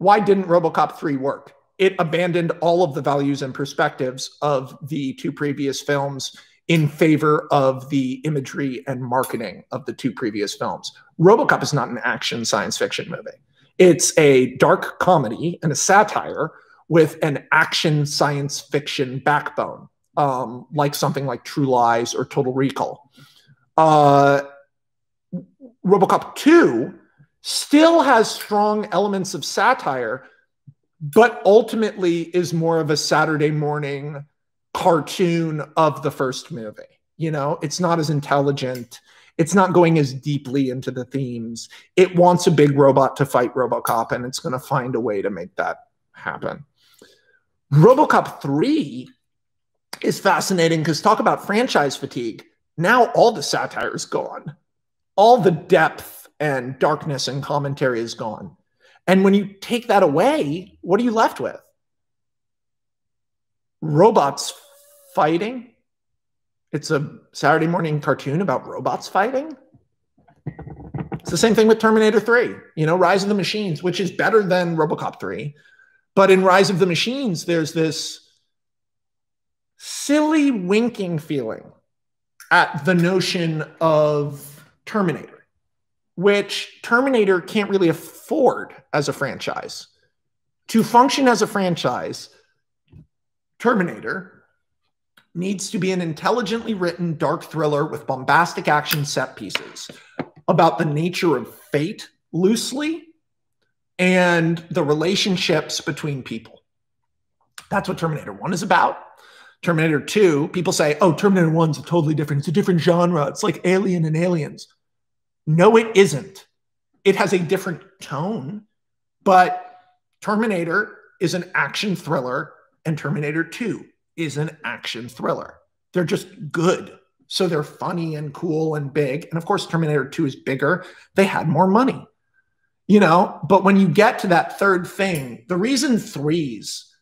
Why didn't RoboCop 3 work? It abandoned all of the values and perspectives of the two previous films in favor of the imagery and marketing of the two previous films. RoboCop is not an action science fiction movie. It's a dark comedy and a satire with an action science fiction backbone, like something like True Lies or Total Recall. RoboCop 2 still has strong elements of satire, but ultimately is more of a Saturday morning cartoon of the first movie. You know, it's not as intelligent. It's not going as deeply into the themes. It wants a big robot to fight RoboCop, and it's going to find a way to make that happen. RoboCop 3 is fascinating because talk about franchise fatigue. Now all the satire is gone. All the depth and darkness and commentary is gone. And when you take that away, what are you left with? Robots fighting? It's a Saturday morning cartoon about robots fighting? It's the same thing with Terminator 3, you know, Rise of the Machines, which is better than RoboCop 3. But in Rise of the Machines, there's this silly winking feeling at the notion of Terminator, which Terminator can't really afford as a franchise. To function as a franchise, Terminator needs to be an intelligently written dark thriller with bombastic action set pieces about the nature of fate, loosely, and the relationships between people. That's what Terminator 1 is about. Terminator 2, people say, oh, Terminator 1's a totally different, it's a different genre. It's like Alien and Aliens. No, it isn't. It has a different tone, but Terminator is an action thriller and Terminator 2 is an action thriller. They're just good. So they're funny and cool and big. And of course, Terminator 2 is bigger. They had more money, you know, but when you get to that third thing, the reason threes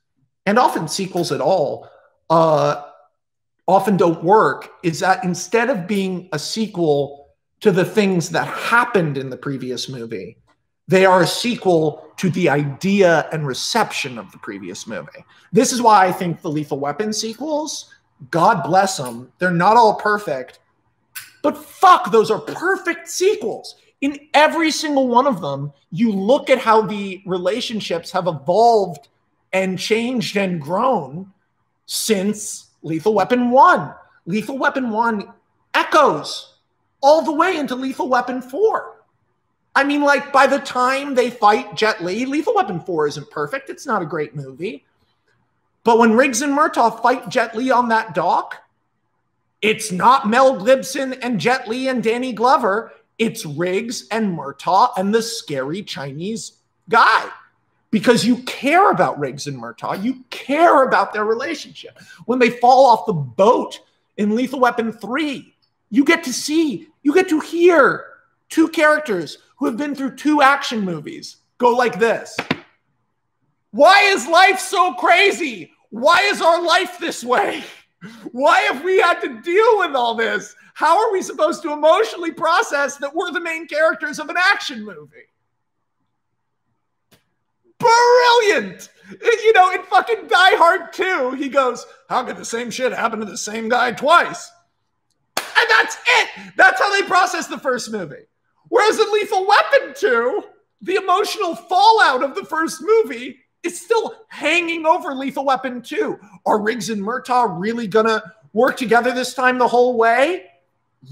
and often sequels at all often don't work is that instead of being a sequel to the things that happened in the previous movie, they are a sequel to the idea and reception of the previous movie. This is why I think the Lethal Weapon sequels, God bless them, they're not all perfect, but fuck, those are perfect sequels. In every single one of them, you look at how the relationships have evolved and changed and grown since Lethal Weapon 1. Lethal Weapon 1 echoes all the way into Lethal Weapon 4. I mean, like, by the time they fight Jet Li, Lethal Weapon 4 isn't perfect. It's not a great movie. But when Riggs and Murtaugh fight Jet Li on that dock, it's not Mel Gibson and Jet Li and Danny Glover. It's Riggs and Murtaugh and the scary Chinese guy. Because you care about Riggs and Murtaugh. You care about their relationship. When they fall off the boat in Lethal Weapon 3, you get to see, you get to hear two characters who have been through two action movies go like this. Why is life so crazy? Why is our life this way? Why have we had to deal with all this? How are we supposed to emotionally process that we're the main characters of an action movie? Brilliant! You know, in fucking Die Hard 2, he goes, how could the same shit happen to the same guy twice? And that's it. That's how they process the first movie. Whereas in Lethal Weapon 2, the emotional fallout of the first movie is still hanging over Lethal Weapon 2. Are Riggs and Murtaugh really gonna work together this time the whole way?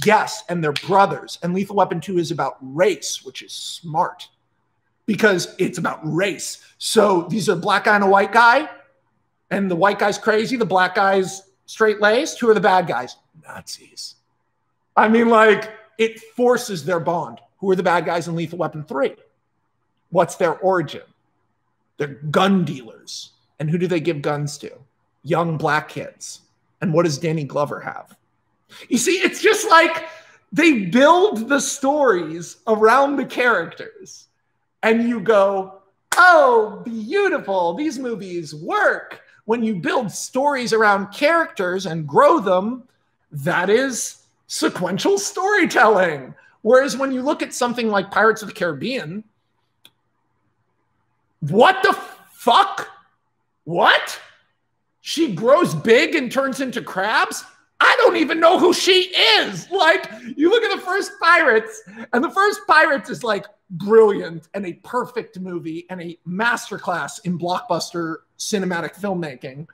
Yes, and they're brothers. And Lethal Weapon 2 is about race, which is smart because it's about race. So these are a black guy and a white guy, and the white guy's crazy, the black guy's straight-laced. Who are the bad guys? Nazis. I mean, like, it forces their bond. Who are the bad guys in Lethal Weapon 3? What's their origin? They're gun dealers. And who do they give guns to? Young black kids. And what does Danny Glover have? You see, it's just like they build the stories around the characters. And you go, oh, beautiful. These movies work. When you build stories around characters and grow them, that is sequential storytelling. Whereas when you look at something like Pirates of the Caribbean, What the fuck? What? She grows big and turns into crabs? I don't even know who she is. Like, you look at the first Pirates, and the first Pirates is like brilliant and a perfect movie and a masterclass in blockbuster cinematic filmmaking.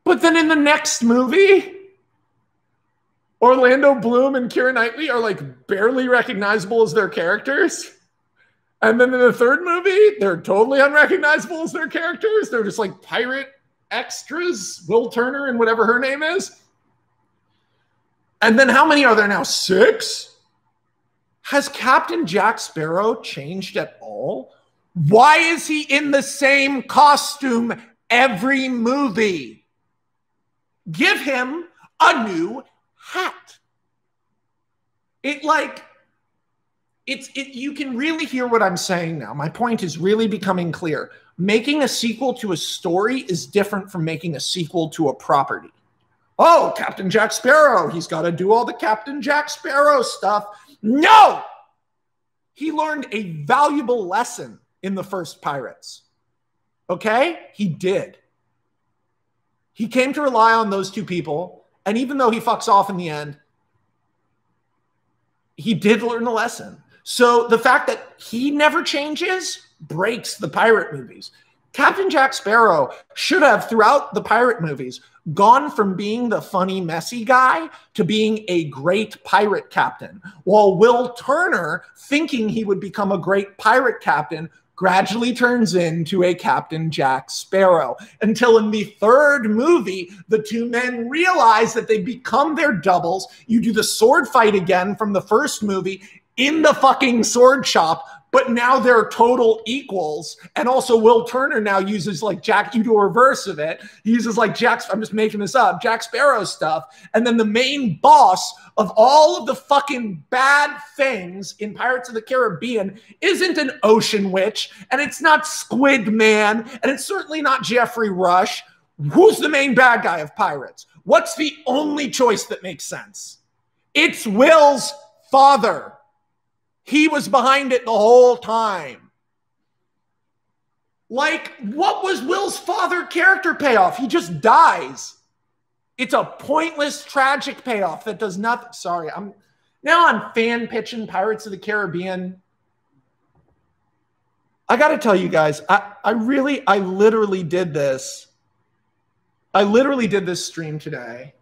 But then in the next movie, Orlando Bloom and Keira Knightley are like barely recognizable as their characters. And then in the third movie, they're totally unrecognizable as their characters. They're just like pirate extras, Will Turner and whatever her name is. And then how many are there now? 6? Has Captain Jack Sparrow changed at all? Why is he in the same costume every movie? Give him a new hat. You can really hear what I'm saying now. My point is really becoming clear. Making a sequel to a story is different from making a sequel to a property. Oh, Captain Jack Sparrow, he's got to do all the Captain Jack Sparrow stuff. No! He learned a valuable lesson in the first Pirates. Okay? He did. He came to rely on those 2 people, and even though he fucks off in the end, he did learn a lesson. So the fact that he never changes breaks the pirate movies. Captain Jack Sparrow should have, throughout the pirate movies, gone from being the funny, messy guy to being a great pirate captain, while Will Turner, thinking he would become a great pirate captain, gradually turns into a Captain Jack Sparrow, until in the third movie, the 2 men realize that they become their doubles. You do the sword fight again from the first movie in the fucking sword shop, but now they're total equals. And also Will Turner now uses like you do a reverse of it. He uses like I'm just making this up, Jack Sparrow stuff. And then the main boss of all of the fucking bad things in Pirates of the Caribbean isn't an ocean witch, and it's not Squid Man, and it's certainly not Jeffrey Rush. Who's the main bad guy of Pirates? What's the only choice that makes sense? It's Will's father. He was behind it the whole time. Like, what was Will's father character payoff? He just dies. It's a pointless, tragic payoff that does nothing. Sorry, I'm fan pitching Pirates of the Caribbean. I got to tell you guys, I literally did this. I literally did this stream today.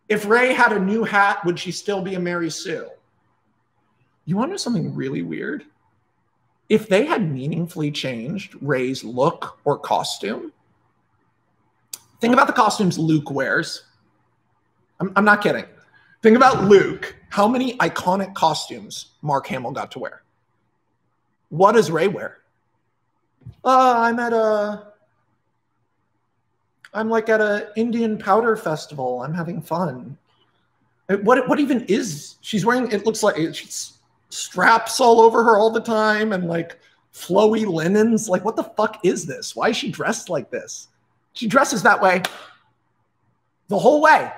If Rey had a new hat, would she still be a Mary Sue? You want to know something really weird? If they had meaningfully changed Rey's look or costume, think about the costumes Luke wears. I'm not kidding. Think about Luke. How many iconic costumes Mark Hamill got to wear? What does Rey wear? I'm like at a Indian powder festival. I'm having fun. What even is she's wearing? It looks like she's straps all over her all the time and like flowy linens. Like, what the fuck is this? Why is she dressed like this? She dresses that way the whole way.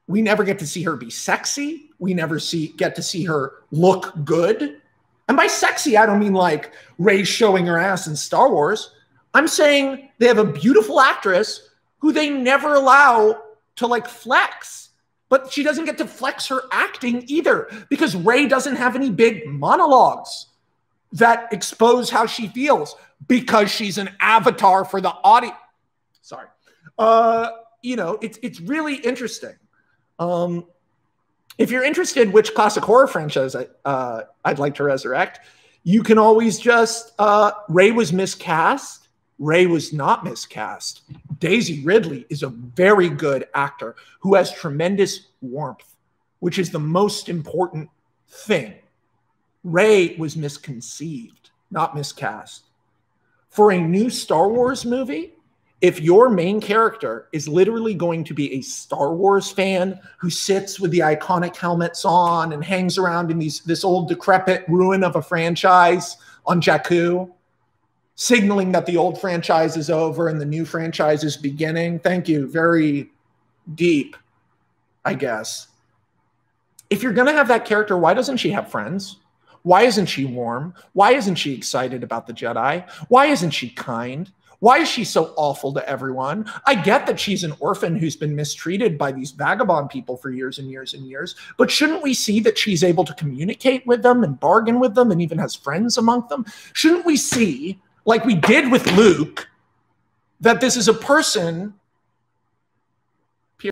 We never get to see her be sexy. We never get to see her look good. And by sexy, I don't mean like Rey showing her ass in Star Wars. I'm saying they have a beautiful actress who they never allow to like flex. But she doesn't get to flex her acting either, because Rey doesn't have any big monologues that expose how she feels, because she's an avatar for the audience. Sorry. It's really interesting. If you're interested which classic horror franchise I'd like to resurrect, you can always just, Rey was miscast. Rey was not miscast. Daisy Ridley is a very good actor who has tremendous warmth, which is the most important thing. Rey was misconceived, not miscast. For a new Star Wars movie, if your main character is literally going to be a Star Wars fan who sits with the iconic helmets on and hangs around in this old decrepit ruin of a franchise on Jakku, signaling that the old franchise is over and the new franchise is beginning. Thank you. Very deep, I guess. If you're going to have that character, why doesn't she have friends? Why isn't she warm? Why isn't she excited about the Jedi? Why isn't she kind? Why is she so awful to everyone? I get that she's an orphan who's been mistreated by these vagabond people for years and years and years, but shouldn't we see that she's able to communicate with them and bargain with them and even has friends among them? Shouldn't we see, like we did with Luke, that this is a person